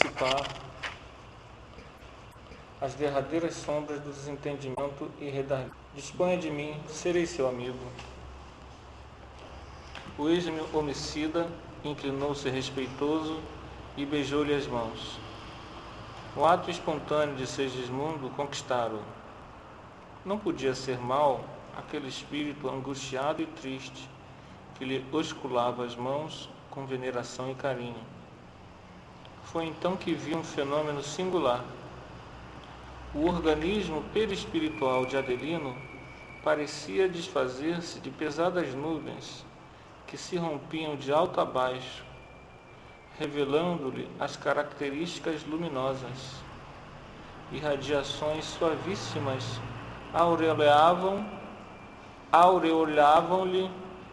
dissipar as derradeiras sombras do desentendimento e redarguir. Disponha de mim, serei seu amigo. O ex-homicida inclinou-se respeitoso e beijou-lhe as mãos. O ato espontâneo de Segismundo conquistara-o. Não podia ser mau aquele espírito angustiado e triste que lhe osculava as mãos com veneração e carinho. Foi então que viu um fenômeno singular. O organismo perispiritual de Adelino parecia desfazer-se de pesadas nuvens que se rompiam de alto a baixo, revelando-lhe as características luminosas. Irradiações suavíssimas aureolavam-lhe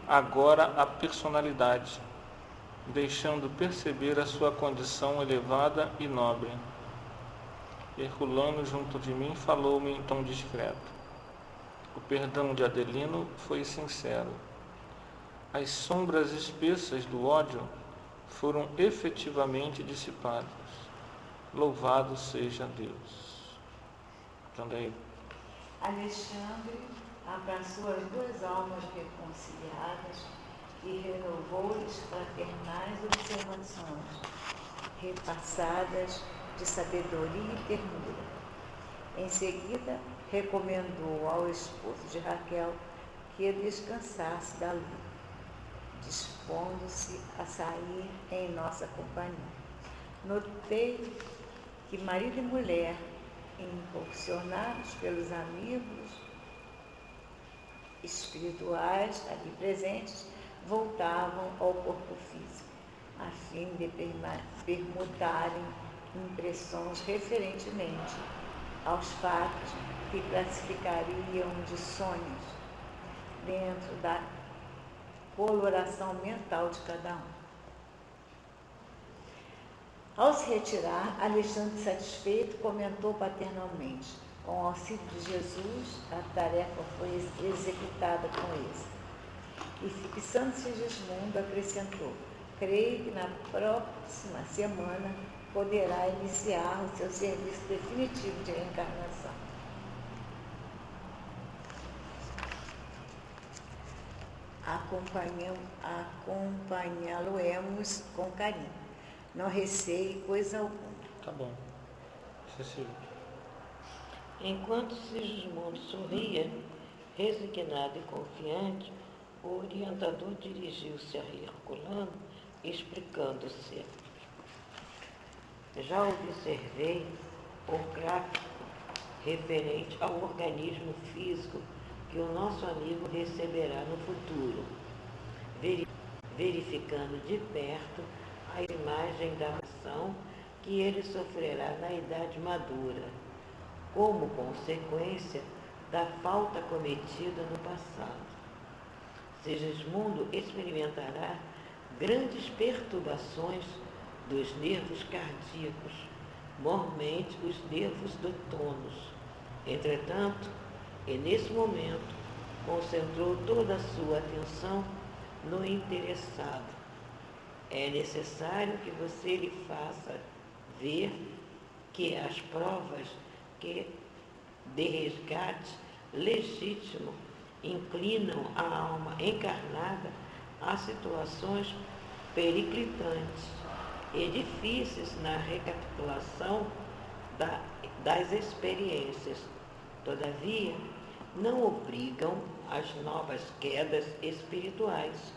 agora a personalidade, deixando perceber a sua condição elevada e nobre. Herculano, junto de mim, falou-me em tom discreto. O perdão de Adelino foi sincero. As sombras espessas do ódio foram efetivamente dissipadas. Louvado seja Deus. Jandaí. Alexandre abraçou as duas almas reconciliadas e renovou-lhes fraternais observações, repassadas de sabedoria e ternura. Em seguida, recomendou ao esposo de Raquel que descansasse da luta, dispondo-se a sair em nossa companhia. Notei que marido e mulher, impulsionados pelos amigos espirituais ali presentes, voltavam ao corpo físico, a fim de permutarem impressões referentemente aos fatos que classificariam de sonhos dentro da coloração mental de cada um. Ao se retirar, Alexandre, satisfeito, comentou paternalmente: com o auxílio de Jesus, a tarefa foi executada com êxito. E fixando-se Segismundo, acrescentou: creio que na próxima semana poderá iniciar o seu serviço definitivo de reencarnação. Acompanhá-lo-emos com carinho. Não receie coisa alguma. Tá bom. Cecília. Enquanto Segismundo sorria, resignado e confiante, o orientador dirigiu-se a Herculano, explicando-se. Já observei o gráfico referente ao organismo físico que o nosso amigo receberá no futuro, verificando de perto a imagem da ação que ele sofrerá na idade madura, como consequência da falta cometida no passado. Segismundo experimentará grandes perturbações dos nervos cardíacos, mormente os nervos do tônus. Entretanto, e nesse momento, concentrou toda a sua atenção no interessado. É necessário que você lhe faça ver que as provas de resgate legítimo inclinam a alma encarnada a situações periclitantes e difíceis na recapitulação das experiências. Todavia, não obrigam às novas quedas espirituais.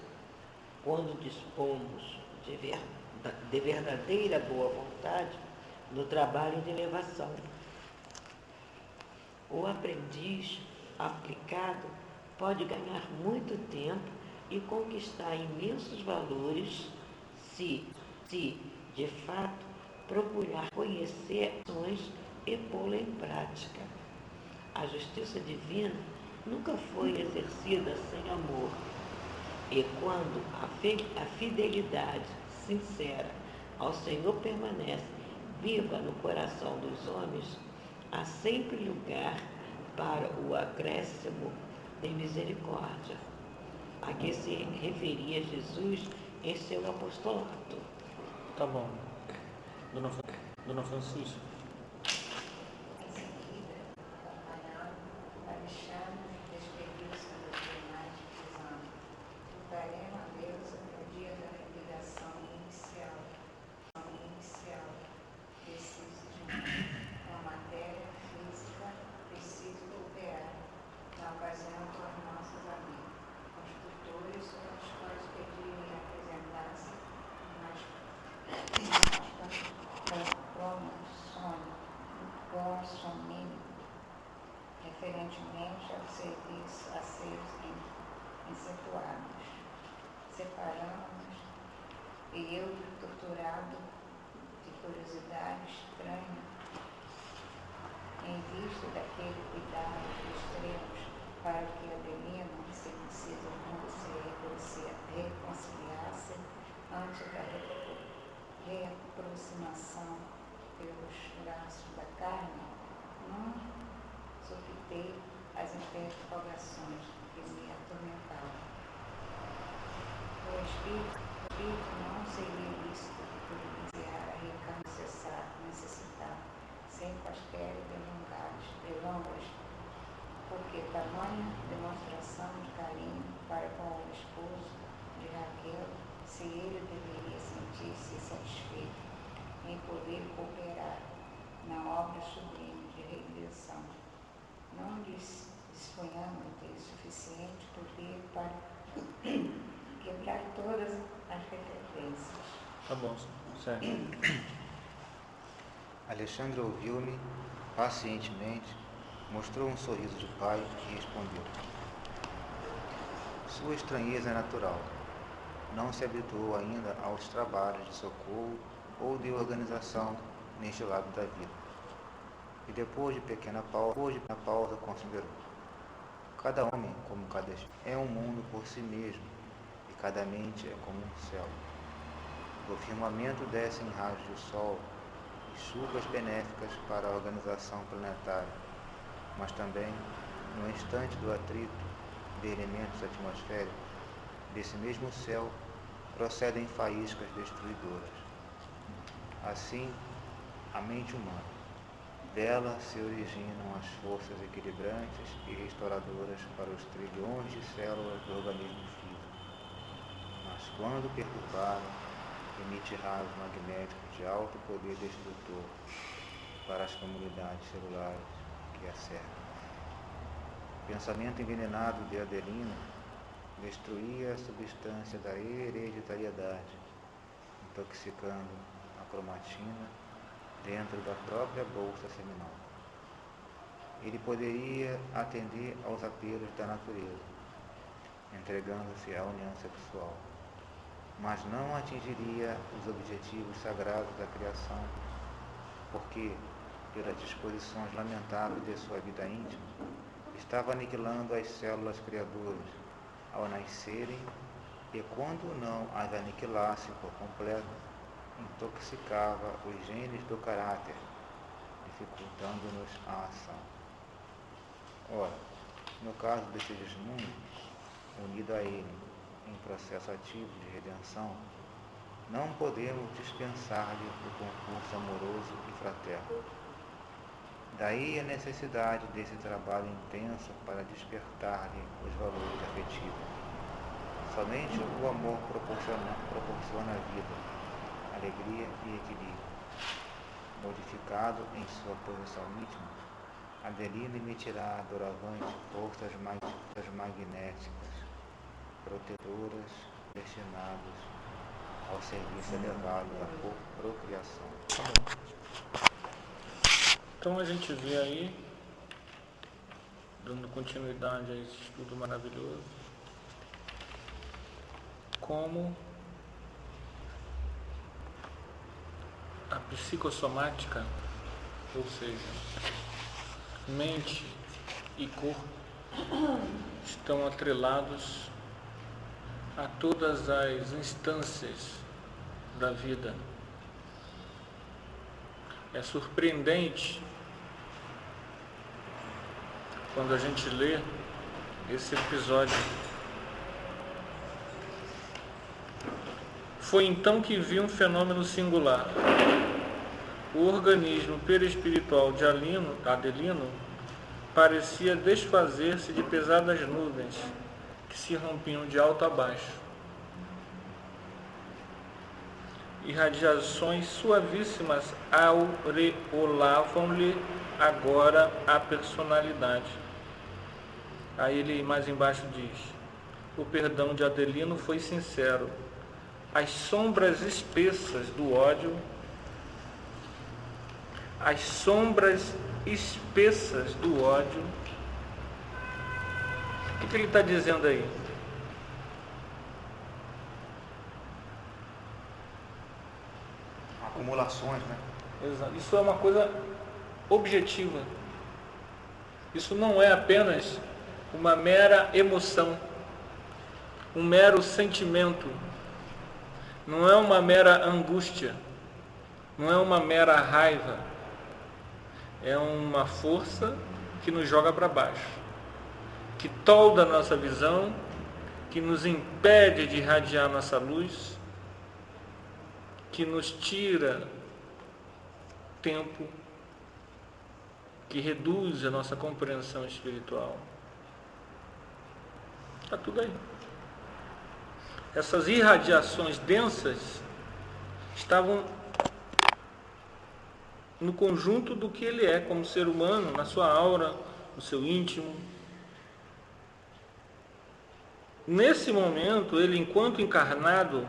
Quando dispomos de verdadeira boa vontade no trabalho de elevação, o aprendiz aplicado pode ganhar muito tempo e conquistar imensos valores se de fato, procurar conhecer ações e pô-la em prática. A justiça divina nunca foi exercida sem amor. E quando a fidelidade sincera ao Senhor permanece viva no coração dos homens, há sempre lugar para o acréscimo de misericórdia, a que se referia Jesus em seu apostolado. Tá bom. Dona Dona Francisca. Em seguida, acompanhando, Alexandre despediu-se dos demais, dizendo: voltaremos a Deus no dia da liquidação inicial desses irmãos. A matéria física precisa cooperar na ocasião com os nossos amigos, construtores, os quais pedirem apresentar-se nas consumir referentemente ao serviço a ser efetuados. Separamos-nos e eu, torturado de curiosidade estranha, em vista daquele cuidado extremos para que Adelina, se precisa, se reconciliasse antes da reaproximação pelos braços da carne, não sofitei as interrogações que me atormentavam. O espírito não seria lícito providenciar a recão necessitar, sem quaisquer delongas, porque tamanha demonstração de carinho para com o esposo de Raquel, se ele deveria sentir-se satisfeito em poder cooperar na obra sublime de redenção. Não dispunhamos de suficiente poder para quebrar todas as referências. Tá bom, certo. Alexandre ouviu-me pacientemente, mostrou um sorriso de pai e respondeu: sua estranheza é natural. Não se habituou ainda aos trabalhos de socorro ou de organização neste lado da vida. E depois de pequena pausa, considerou: cada homem, como cada espírito, é um mundo por si mesmo, e cada mente é como um céu. Do firmamento descem raios de sol e chuvas benéficas para a organização planetária, mas também, no instante do atrito de elementos atmosféricos, desse mesmo céu procedem faíscas destruidoras. Assim, a mente humana, dela se originam as forças equilibrantes e restauradoras para os trilhões de células do organismo físico. Mas quando perturbada, emite raios magnéticos de alto poder destrutor para as comunidades celulares que a cercam. O pensamento envenenado de Adelina destruía a substância da hereditariedade, intoxicando a cromatina dentro da própria bolsa seminal. Ele poderia atender aos apelos da natureza, entregando-se à união sexual, mas não atingiria os objetivos sagrados da criação, porque, pelas disposições lamentáveis de sua vida íntima, estava aniquilando as células criadoras ao nascerem e, quando não as aniquilasse por completo, intoxicava os genes do caráter, dificultando-nos a ação. Ora, no caso desse desmundo, unido a ele em processo ativo de redenção, não podemos dispensar-lhe o concurso amoroso e fraterno. Daí a necessidade desse trabalho intenso para despertar-lhe os valores afetivos. Somente o amor proporciona vida, alegria e equilíbrio. Modificado em sua posição íntima, Adelina emitirá doravante forças magnéticas, protetoras, destinadas ao serviço elevado da procriação. Tá bom. Então a gente vê aí, dando continuidade a esse estudo maravilhoso, como a psicossomática, ou seja, mente e corpo, estão atrelados a todas as instâncias da vida. É surpreendente quando a gente lê esse episódio. Foi então que vi um fenômeno singular. O organismo perispiritual de Adelino parecia desfazer-se de pesadas nuvens que se rompiam de alto a baixo. Irradiações suavíssimas aureolavam-lhe agora a personalidade. Aí ele mais embaixo diz: o perdão de Adelino foi sincero. As sombras espessas do ódio, o que ele está dizendo aí? Acumulações, né? Exato. Isso é uma coisa objetiva. Isso não é apenas uma mera emoção, um mero sentimento, não é uma mera angústia, não é uma mera raiva, é uma força que nos joga para baixo, que tolda a nossa visão, que nos impede de irradiar nossa luz, que nos tira tempo, que reduz a nossa compreensão espiritual. Está tudo aí. Essas irradiações densas estavam no conjunto do que ele é como ser humano, na sua aura, no seu íntimo. Nesse momento, ele, enquanto encarnado,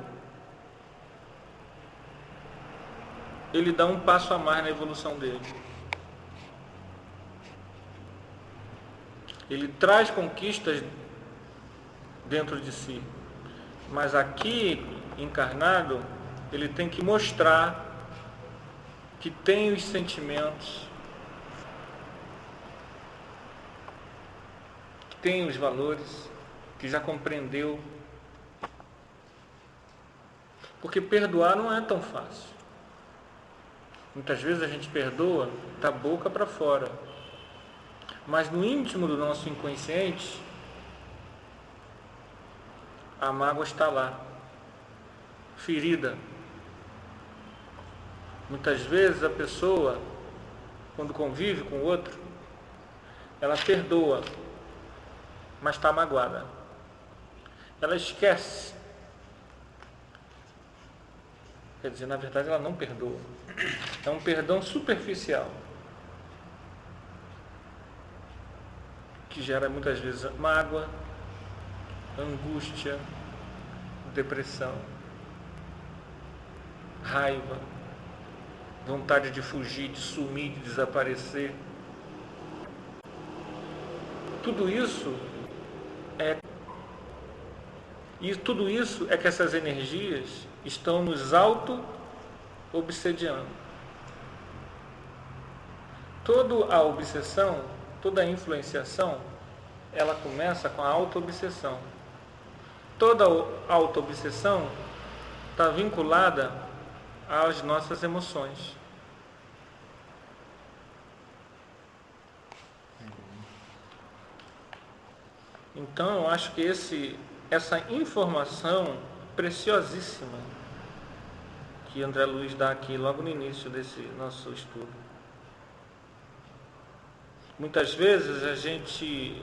ele dá um passo a mais na evolução dele. Ele traz conquistas dentro de si, mas aqui, encarnado, ele tem que mostrar que tem os sentimentos, que tem os valores, que já compreendeu. Porque perdoar não é tão fácil. Muitas vezes a gente perdoa da boca para fora, mas no íntimo do nosso inconsciente, a mágoa está lá, ferida. Muitas vezes a pessoa, quando convive com o outro, ela perdoa, mas está magoada. Ela esquece. Quer dizer, na verdade ela não perdoa. É um perdão superficial, que gera muitas vezes mágoa, angústia, depressão, raiva, vontade de fugir, de sumir, de desaparecer. Tudo isso é que essas energias estão nos auto-obsediando. Toda a obsessão, toda a influenciação, ela começa com a auto-obsessão. Toda a auto-obsessão está vinculada às nossas emoções. Então eu acho que essa informação preciosíssima que André Luiz dá aqui logo no início desse nosso estudo. Muitas vezes a gente,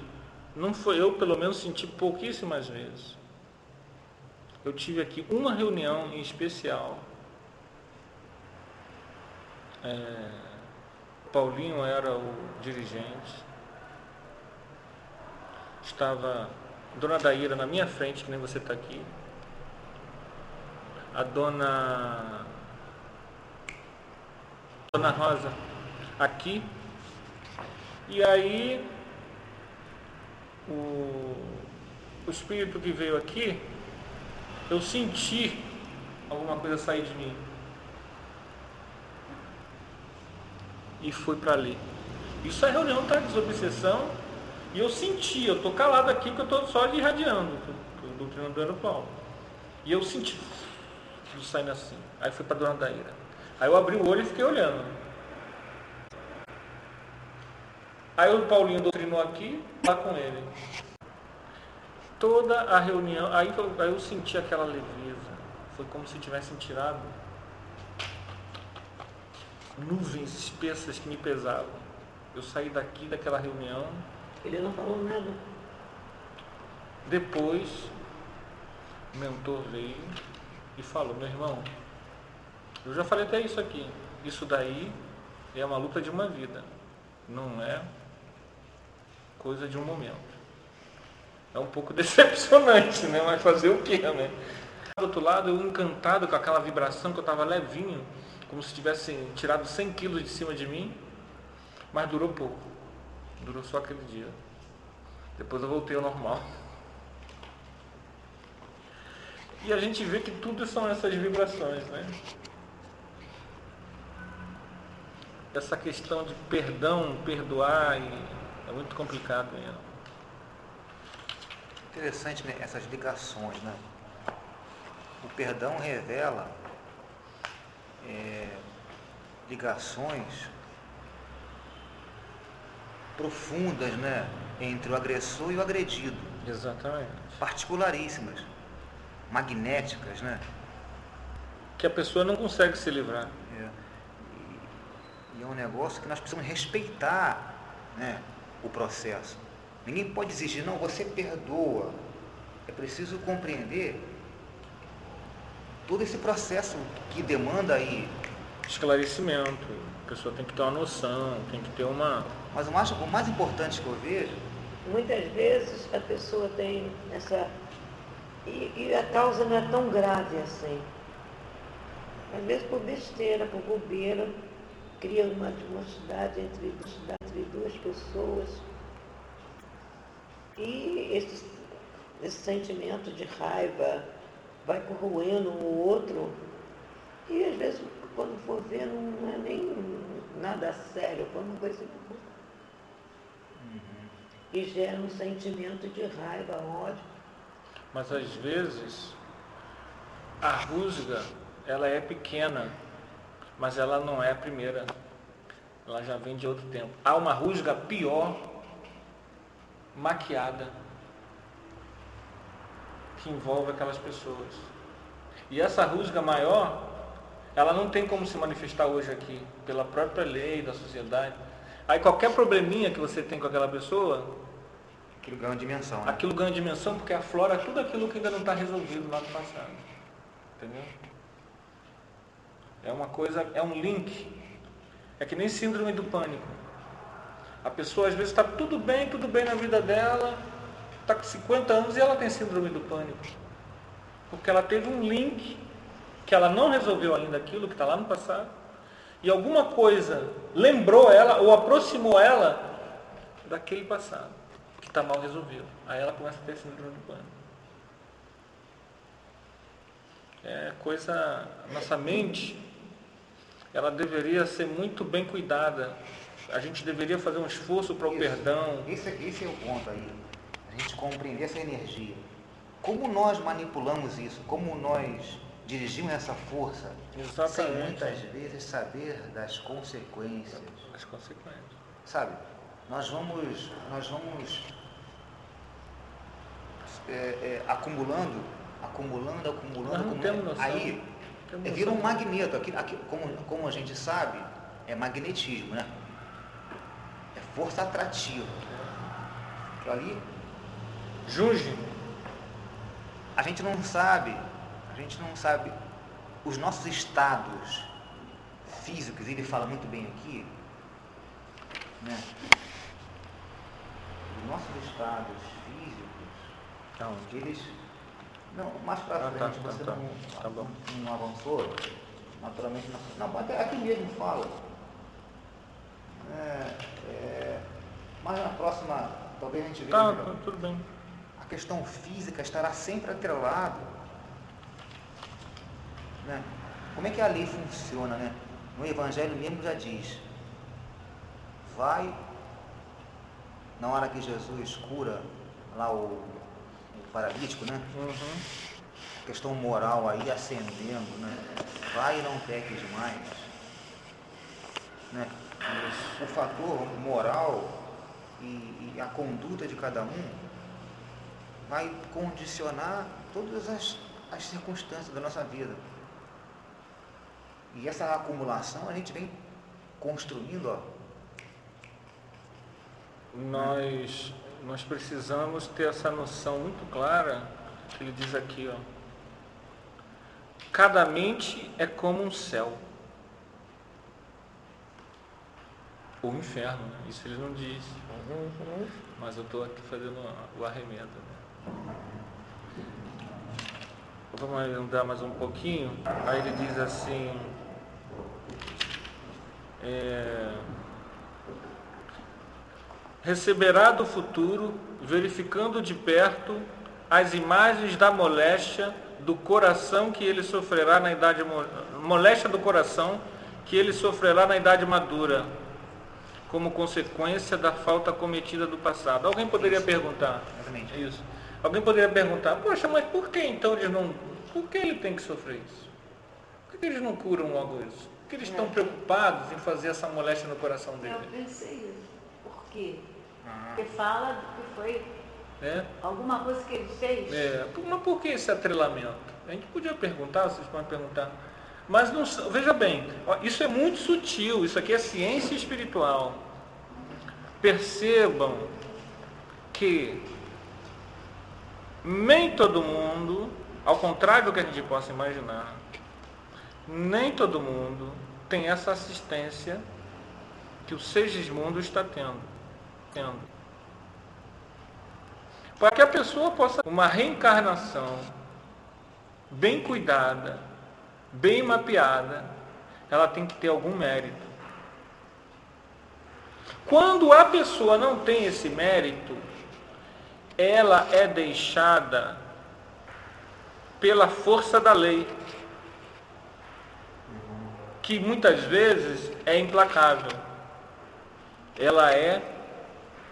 eu pelo menos senti pouquíssimas vezes. Eu tive aqui uma reunião em especial. Paulinho era o dirigente. Estava a Dona Daíra na minha frente, que nem você está aqui. A Dona Rosa aqui. E aí o espírito que veio aqui, eu senti alguma coisa sair de mim. E fui para ali. Isso é reunião de desobsessão. E eu senti, eu estou calado aqui porque eu estou só irradiando o doutrinador Paulo. E eu senti tudo saindo assim. Aí fui para a Dona Daíra. Aí eu abri o olho e fiquei olhando. Aí o Paulinho doutrinou aqui, lá com ele. Toda a reunião, aí eu senti aquela leveza. Foi como se tivessem tirado nuvens espessas que me pesavam. Eu saí daqui daquela reunião. Ele não falou nada. Depois, o mentor veio e falou: meu irmão, eu já falei até isso aqui. Isso daí é uma luta de uma vida. Não é coisa de um momento. É um pouco decepcionante, né? Mas fazer o quê, né? Do outro lado, eu encantado com aquela vibração, que eu estava levinho, como se tivessem tirado 100 quilos de cima de mim, mas durou pouco. Durou só aquele dia. Depois eu voltei ao normal. E a gente vê que tudo são essas vibrações, né? Essa questão de perdão, perdoar, é muito complicado mesmo. Interessante, né? Essas ligações, né? O perdão revela ligações profundas, né? Entre o agressor e o agredido. Exatamente. Particularíssimas, magnéticas, né? Que a pessoa não consegue se livrar. E é um negócio que nós precisamos respeitar, né? O processo. Ninguém pode exigir, não, você perdoa. É preciso compreender todo esse processo que demanda aí Esclarecimento. A pessoa tem que ter uma noção, tem que ter uma... Mas o mais importante que eu vejo... Muitas vezes a pessoa tem essa... E a causa não é tão grave assim. Às vezes por besteira, por bobeira, cria uma animosidade entre duas pessoas. E esse sentimento de raiva vai corroendo um ou outro. E às vezes, quando for ver, não é nem nada sério, foi uma coisa e gera um sentimento de raiva, ódio. Mas às vezes a rusga, ela é pequena, mas ela não é a primeira. Ela já vem de outro tempo. Há uma rusga pior, maquiada, que envolve aquelas pessoas. E essa rusga maior, ela não tem como se manifestar hoje aqui, pela própria lei da sociedade. Aí qualquer probleminha que você tem com aquela pessoa, aquilo ganha dimensão, né? Aquilo ganha dimensão porque aflora tudo aquilo que ainda não está resolvido lá no passado. Entendeu? É uma coisa, é um link. É que nem síndrome do pânico. A pessoa às vezes está tudo bem na vida dela, está com 50 anos e ela tem síndrome do pânico. Porque ela teve um link que ela não resolveu ainda aquilo que está lá no passado. E alguma coisa lembrou ela ou aproximou ela daquele passado que está mal resolvido. Aí ela começa a ter síndrome do pânico. É coisa... Nossa mente, ela deveria ser muito bem cuidada. A gente deveria fazer um esforço para o perdão. Esse é o ponto aí. A gente compreender essa energia. Como nós manipulamos isso? Como nós dirigimos essa força? Exatamente. Sem muitas vezes saber das consequências. As consequências. Sabe? Nós vamos acumulando. Nós não temos noção. Aí vira um magneto. Aqui, como a gente sabe, é magnetismo, né? É força atrativa. Aquilo ali, Junge. a gente não sabe os nossos estados físicos, ele fala muito bem aqui, né? Os nossos estados físicos, eles... Não, mais para frente, você não avançou, naturalmente não, aqui mesmo fala. Mas na próxima, talvez a gente veja melhor. Tudo bem. A questão física estará sempre atrelada, né? Como é que a lei funciona, né? No Evangelho mesmo já diz, vai, na hora que Jesus cura lá o paralítico, né? Uhum. Questão moral aí ascendendo, né? Vai e não peques mais, né? O fator moral e a conduta de cada um vai condicionar todas as circunstâncias da nossa vida. E essa acumulação a gente vem construindo, ó. Nós precisamos ter essa noção muito clara, que ele diz aqui, ó. Cada mente é como um céu. Ou um inferno, né? Isso ele não diz. Mas eu estou aqui fazendo o arremedo. Né? Vamos andar mais um pouquinho. Aí ele diz assim... receberá do futuro, verificando de perto, as imagens da moléstia do coração que ele sofrerá na idade... moléstia do coração que ele sofrerá na idade madura, como consequência da falta cometida do passado. Alguém poderia perguntar? Exatamente. Isso. Alguém poderia perguntar, poxa, mas por que então eles não... Por que ele tem que sofrer isso? Por que eles não curam logo isso? Por que eles estão preocupados em fazer essa moléstia no coração dele? Eu pensei isso. Por quê? Porque fala que foi alguma coisa que ele fez. Mas por que esse atrelamento? A gente podia perguntar, vocês podem perguntar. Mas não, veja bem, isso é muito sutil, isso aqui é ciência espiritual. Percebam que nem todo mundo, ao contrário do que a gente possa imaginar, nem todo mundo tem essa assistência que o Segismundo está tendo. Para que a pessoa possa ter uma reencarnação bem cuidada, bem mapeada, ela tem que ter algum mérito. Quando a pessoa não tem esse mérito, ela é deixada pela força da lei, que muitas vezes é implacável. Ela é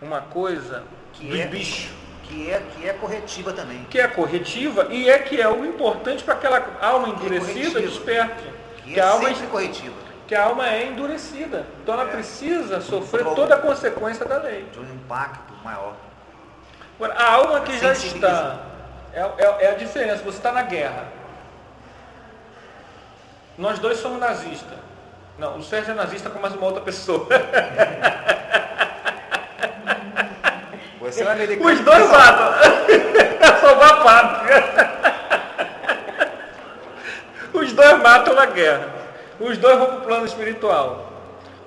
uma coisa dos bichos. Que é corretiva também. Que é corretiva e que é o importante para aquela alma endurecida desperte. Que é sempre corretiva. Que a alma é endurecida. Então ela precisa sofrer toda a consequência da lei. De um impacto maior. Agora, a alma que já está... É a diferença. Você está na guerra. Nós dois somos nazistas. Não, o Sérgio é nazista com mais uma outra pessoa. Você é americano. Os dois matam. Salvar a pátria. Os dois matam na guerra. Os dois vão para o plano espiritual.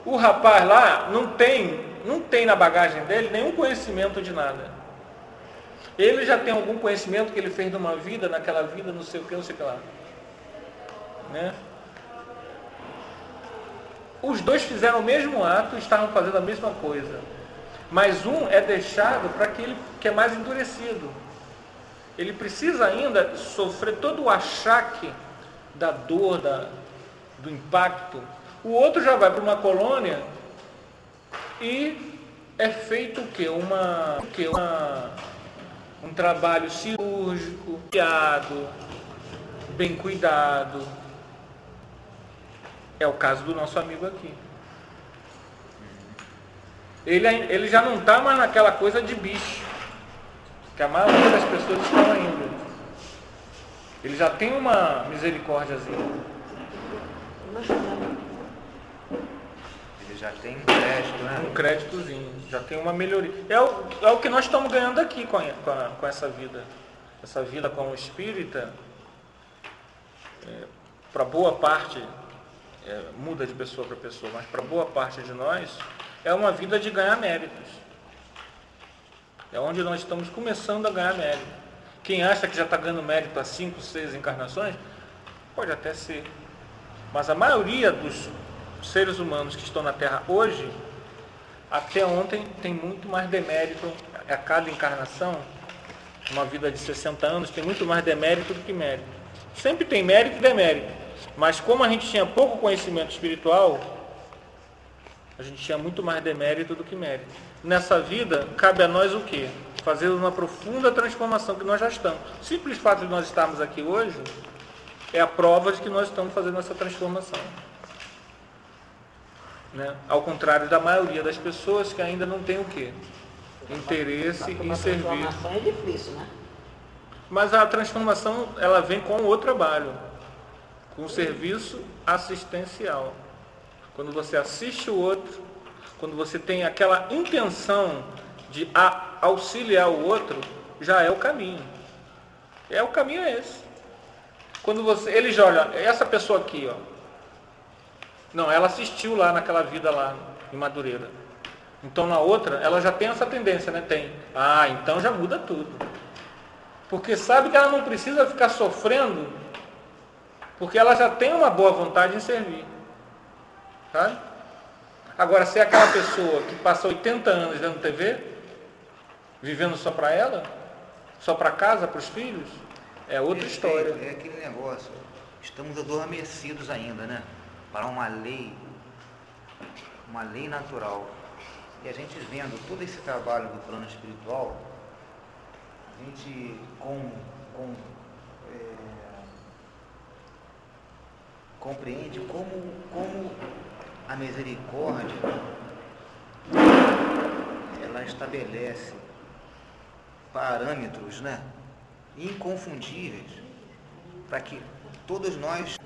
O rapaz lá não tem na bagagem dele nenhum conhecimento de nada. Ele já tem algum conhecimento que ele fez numa vida, naquela vida, não sei o que, não sei o que lá. Né? Os dois fizeram o mesmo ato e estavam fazendo a mesma coisa. Mas um é deixado para aquele que é mais endurecido. Ele precisa ainda sofrer todo o achaque da dor, do impacto. O outro já vai para uma colônia e é feito o quê? Um trabalho cirúrgico, guiado, bem cuidado. É o caso do nosso amigo aqui. Ele já não está mais naquela coisa de bicho, que a maioria das pessoas estão ainda. Ele já tem uma misericórdiazinha. Ele já tem um crédito, né? Um créditozinho, já tem uma melhoria. É o que nós estamos ganhando aqui com essa vida. Essa vida como espírita, para boa parte, muda de pessoa para pessoa, mas para boa parte de nós, é uma vida de ganhar méritos. É onde nós estamos começando a ganhar mérito. Quem acha que já está ganhando mérito há 5, 6 encarnações, pode até ser. Mas a maioria dos seres humanos que estão na Terra hoje, até ontem, tem muito mais demérito. A cada encarnação, uma vida de 60 anos, tem muito mais demérito do que mérito. Sempre tem mérito e demérito. Mas como a gente tinha pouco conhecimento espiritual, a gente tinha muito mais demérito do que mérito. Nessa vida, cabe a nós o quê? Fazer uma profunda transformação que nós já estamos. O simples fato de nós estarmos aqui hoje é a prova de que nós estamos fazendo essa transformação. Né? Ao contrário da maioria das pessoas que ainda não tem o quê? Interesse em servir. A transformação é difícil, né? Mas a transformação, ela vem com o trabalho, com o serviço assistencial. quando você assiste o outro, quando você tem aquela intenção de auxiliar o outro, já é o caminho. O caminho é esse. Quando ele já olha, essa pessoa aqui, ó. Não, ela assistiu lá naquela vida lá em Madureira. Então na outra, ela já tem essa tendência, né? Tem. Então já muda tudo. Porque sabe que ela não precisa ficar sofrendo, porque ela já tem uma boa vontade em servir. Sabe? Agora, se é aquela pessoa que passa 80 anos vendo TV, vivendo só para ela, só para casa, para os filhos, é outra história. É aquele negócio, estamos adormecidos ainda, né? Para uma lei natural. E a gente vendo todo esse trabalho do plano espiritual, a gente compreende como a misericórdia ela estabelece parâmetros, né, inconfundíveis para que todos nós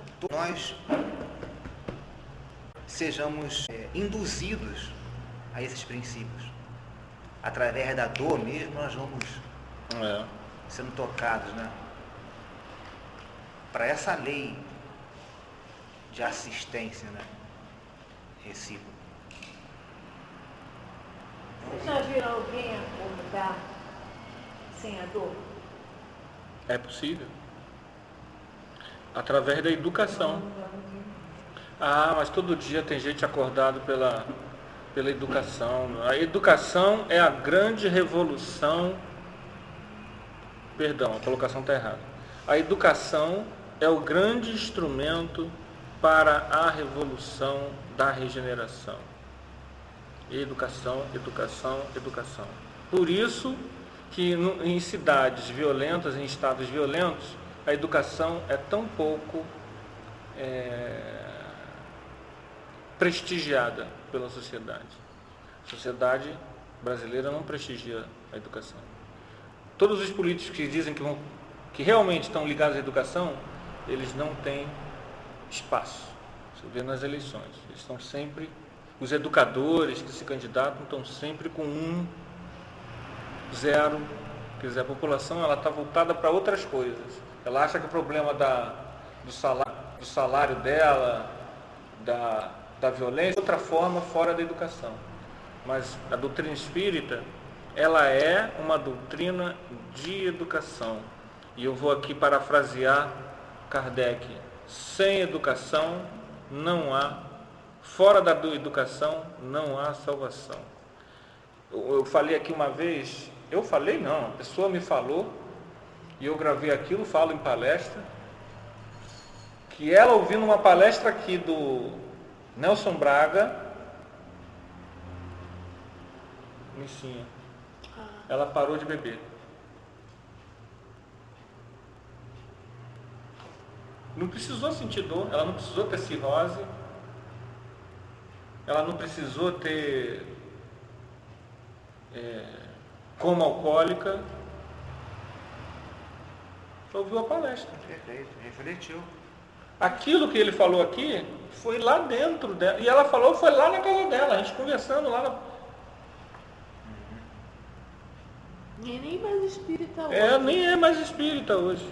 sejamos induzidos a esses princípios. Através da dor mesmo nós vamos sendo tocados, né, para essa lei de assistência, né, recíproca. Vocês já viram alguém acordar sem a dor? É possível. Através da educação. Mas todo dia tem gente acordado pela educação. A educação é a grande revolução. Perdão, a colocação está errada. A educação é o grande instrumento para a revolução da regeneração. Educação, educação, educação. Por isso que em cidades violentas, em estados violentos, a educação é tão pouco prestigiada pela sociedade. A sociedade brasileira não prestigia a educação. Todos os políticos que dizem que realmente estão ligados à educação, eles não têm espaço. Você vê nas eleições. Eles estão sempre... Os educadores que se candidatam estão sempre com 1, 0. Quer dizer, a população está voltada para outras coisas. Ela acha que o problema do salário dela, da violência, é outra forma fora da educação. Mas a doutrina espírita, ela é uma doutrina de educação. E eu vou aqui parafrasear Kardec. Sem educação não há, fora da educação não há salvação. Eu falei aqui uma vez, a pessoa me falou, e eu gravei aquilo, falo em palestra, que ela ouvindo uma palestra aqui do Nelson Braga, Missinha, ela parou de beber. Não precisou sentir dor, ela não precisou ter cirrose, ela não precisou ter coma alcoólica, só ouviu a palestra. Perfeito, refletiu. Aquilo que ele falou aqui foi lá dentro dela, e ela falou, foi lá na casa dela, a gente conversando lá na... Nem mais espírita hoje. Nem é mais espírita hoje.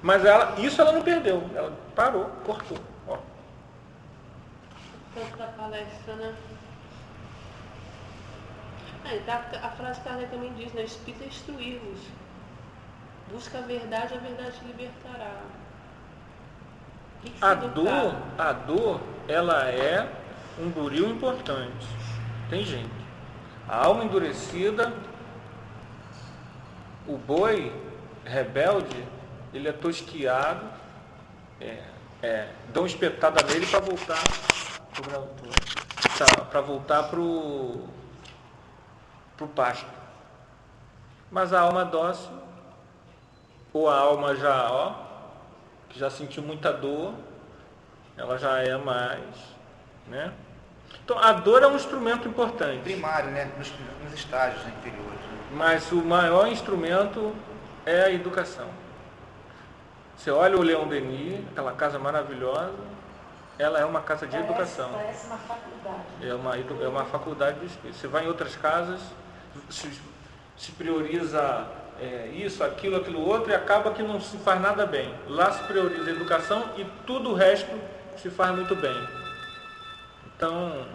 Mas isso ela não perdeu, ela parou, cortou. Ó. Tanto da palestra, né? A frase que Kardec também diz, né? Espírita instruí-vos. Busca a verdade te libertará. A dor, ela é um buril importante. Tem gente. A alma endurecida, o boi rebelde, ele é tosquiado, dão uma espetada nele para voltar pro pasto. Mas a alma dócil, ou a alma que já sentiu muita dor, ela já é mais, né? Então a dor é um instrumento importante. Primário, né? Nos estágios inferiores. Né? Mas o maior instrumento é a educação. Você olha o Leon Denis, aquela casa maravilhosa, ela é uma casa de educação. Parece uma faculdade. É uma faculdade do espírito. Você vai em outras casas, se prioriza isso, aquilo outro, e acaba que não se faz nada bem. Lá se prioriza a educação e tudo o resto se faz muito bem. Então,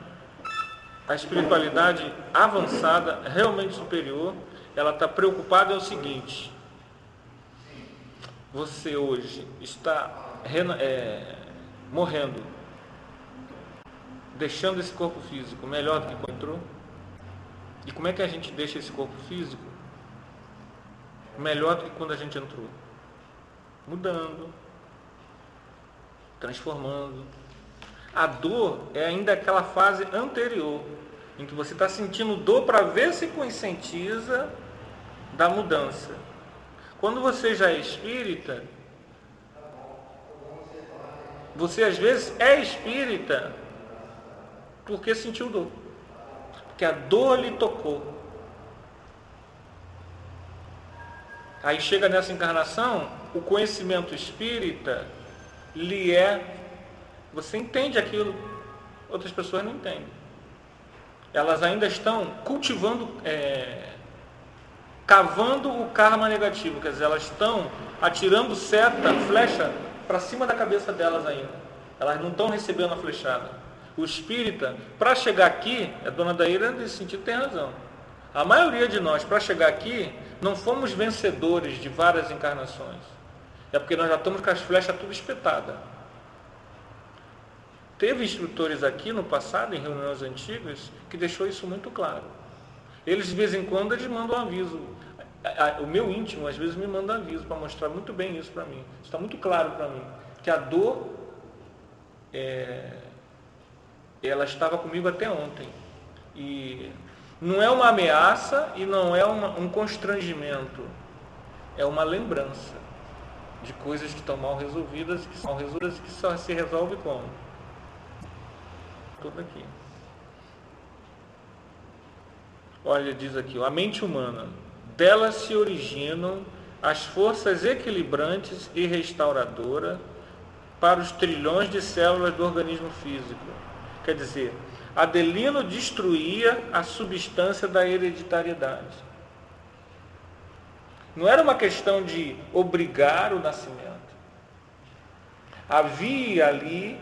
a espiritualidade avançada, realmente superior, ela está preocupada é o seguinte: você hoje está morrendo, deixando esse corpo físico melhor do que quando entrou. E como é que a gente deixa esse corpo físico melhor do que quando a gente entrou? Mudando, transformando. A dor é ainda aquela fase anterior, em que você está sentindo dor para ver se conscientiza da mudança. Quando você já é espírita, você às vezes é espírita porque sentiu dor, porque a dor lhe tocou. Aí chega nessa encarnação, o conhecimento espírita você entende aquilo, outras pessoas não entendem. Elas ainda estão cultivando, cavando o karma negativo, quer dizer, elas estão atirando flecha para cima da cabeça delas ainda. Elas não estão recebendo a flechada. O espírita, para chegar aqui, a dona Daíra nesse sentido tem razão. A maioria de nós, para chegar aqui, não fomos vencedores de várias encarnações. É porque nós já estamos com as flechas tudo espetadas. Teve instrutores aqui no passado, em reuniões antigas, que deixou isso muito claro. Eles, de vez em quando, eles mandam um aviso. O meu íntimo, às vezes, me manda um aviso para mostrar muito bem isso para mim. Está muito claro para mim. Que a dor, ela estava comigo até ontem. E não é uma ameaça e não é um constrangimento. É uma lembrança de coisas que estão mal resolvidas e que só se resolve como? Tudo aqui. Olha, diz aqui, a mente humana, dela se originam as forças equilibrantes e restauradoras para os trilhões de células do organismo físico. Quer dizer, Adelino destruía a substância da hereditariedade. Não era uma questão de obrigar o nascimento. Havia ali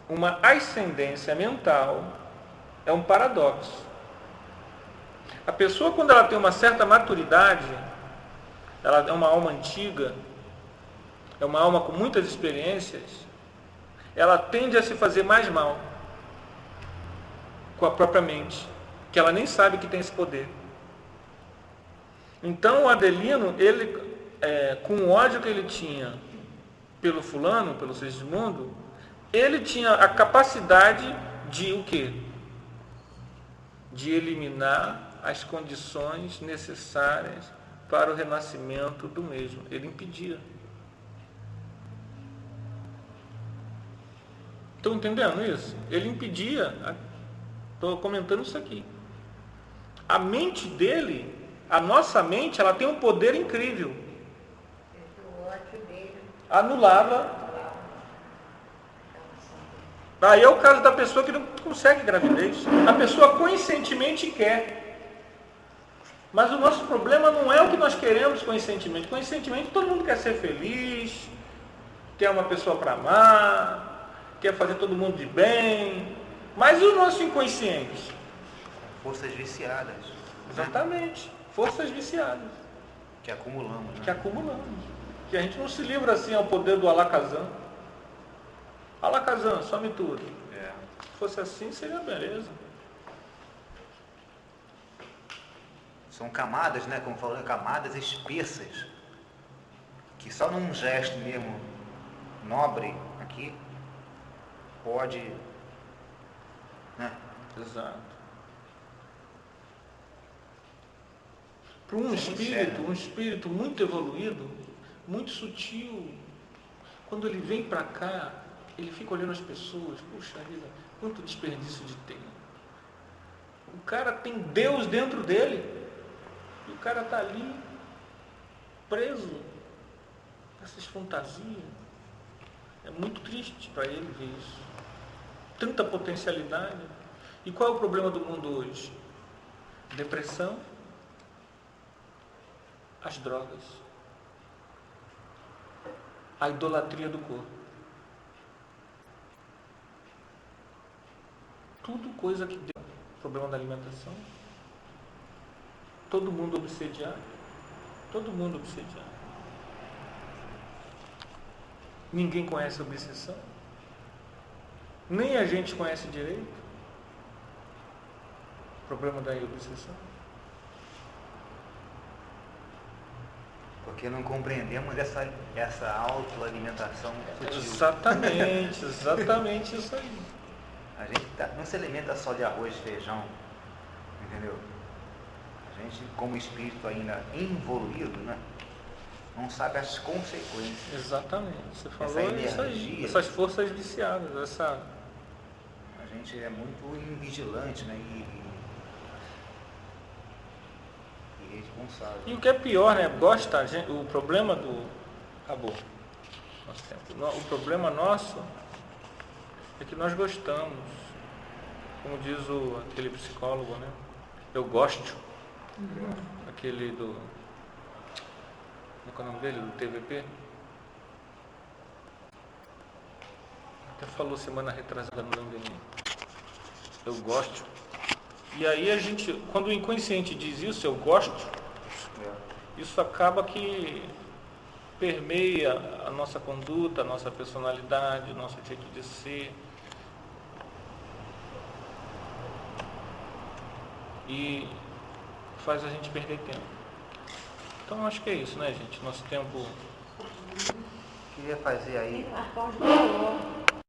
uma ascendência mental, é um paradoxo. A pessoa, quando ela tem uma certa maturidade, ela é uma alma antiga, é uma alma com muitas experiências, ela tende a se fazer mais mal com a própria mente, que ela nem sabe que tem esse poder. Então o Adelino, ele, com o ódio que ele tinha pelo fulano, pelo Segismundo, ele tinha a capacidade de o quê? De eliminar as condições necessárias para o renascimento do mesmo. Ele impedia. Estão entendendo isso? Ele impedia. Estou comentando isso aqui. A mente dele, a nossa mente, ela tem um poder incrível. Anulava. Aí é o caso da pessoa que não consegue gravidez. A pessoa conscientemente quer. Mas o nosso problema não é o que nós queremos conscientemente. Conscientemente todo mundo quer ser feliz, quer uma pessoa para amar, quer fazer todo mundo de bem. Mas o nosso inconsciente? Forças viciadas. Exatamente. Forças viciadas. Que acumulamos. Né? Que acumulamos. Que a gente não se livra assim ao poder do Alakazam. Alakazam, some tudo. Se fosse assim, seria beleza. São camadas, né? Como falou, camadas espessas. Que só num gesto mesmo nobre aqui pode. Né? Exato. Para um espírito muito evoluído, muito sutil, quando ele vem para cá, ele fica olhando as pessoas, puxa vida, quanto desperdício de tempo. O cara tem Deus dentro dele, e o cara está ali, preso, essas fantasias. É muito triste para ele ver isso. Tanta potencialidade. E qual é o problema do mundo hoje? Depressão, as drogas, a idolatria do corpo. Tudo coisa que deu problema da alimentação. Todo mundo obsediado. Todo mundo obsediado. Ninguém conhece a obsessão. Nem a gente conhece direito o problema da obsessão. Porque não compreendemos essa autoalimentação sutil. Exatamente, exatamente isso aí. A gente não se alimenta só de arroz e feijão, entendeu? A gente, como espírito ainda involuído, né, não sabe as consequências. Exatamente, você falou Essa isso aí. energia. Essas forças viciadas, A gente é muito invigilante, né, e irresponsável. E o que é pior, né? O problema do... Acabou nosso tempo. O problema nosso é que nós gostamos. Como diz aquele psicólogo, né? Eu gosto. Aquele do... Qual é o nome dele? Do TVP? Até falou semana retrasada, não lembro de mim. Eu gosto. E aí a gente, quando o inconsciente diz isso, eu gosto, isso acaba que permeia a nossa conduta, a nossa personalidade, o nosso jeito de ser. E faz a gente perder tempo. Então acho que é isso, né, gente? Nosso tempo... Queria fazer aí Tem Arcanjo falou.